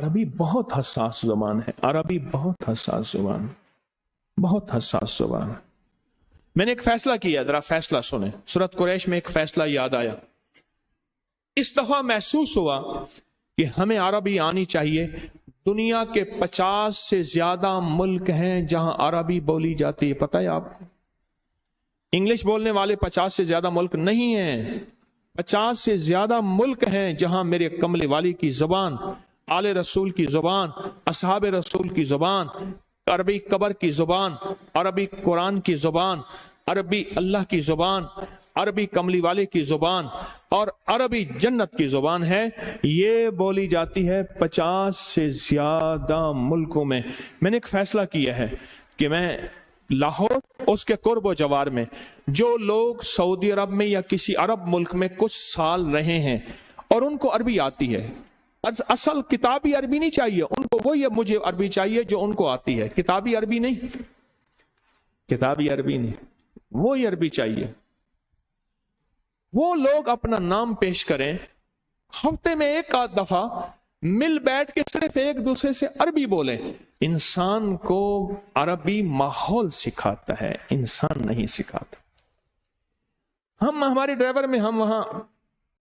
عربی بہت حساس زبان ہے، عربی بہت حساس زبان، بہت حساس زبان ہے۔ میں نے ایک فیصلہ کیا، ذرا فیصلہ سنیں، سورۃ قریش میں ایک فیصلہ یاد آیا۔ اس دفعہ محسوس ہوا کہ ہمیں عربی آنی چاہیے۔ دنیا کے 50 سے زیادہ ملک ہیں جہاں عربی بولی جاتی ہے، پتہ ہے آپ کو؟ انگلش بولنے والے 50 سے زیادہ ملک نہیں ہیں، 50 سے زیادہ ملک ہیں جہاں میرے کملی والی کی زبان، آل رسول کی زبان، اصحاب رسول کی زبان، عربی قبر کی زبان، عربی قرآن کی زبان، عربی اللہ کی زبان، عربی کملی والے کی زبان اور عربی جنت کی زبان ہے۔ یہ بولی جاتی ہے 50 سے زیادہ ملکوں میں۔ میں نے ایک فیصلہ کیا ہے کہ میں لاہور، اس کے قرب و جوار میں جو لوگ سعودی عرب میں یا کسی عرب ملک میں کچھ سال رہے ہیں اور ان کو عربی آتی ہے، اصل کتابی عربی نہیں چاہیے ان کو، وہی مجھے عربی چاہیے جو ان کو آتی ہے، کتابی عربی نہیں، کتابی عربی نہیں، وہی عربی چاہیے۔ وہ لوگ اپنا نام پیش کریں، ہفتے میں ایک آدھ دفعہ مل بیٹھ کے صرف ایک دوسرے سے عربی بولیں۔ انسان کو عربی ماحول سکھاتا ہے، انسان نہیں سکھاتا۔ ہم ہمارے ڈرائیور میں ہم وہاں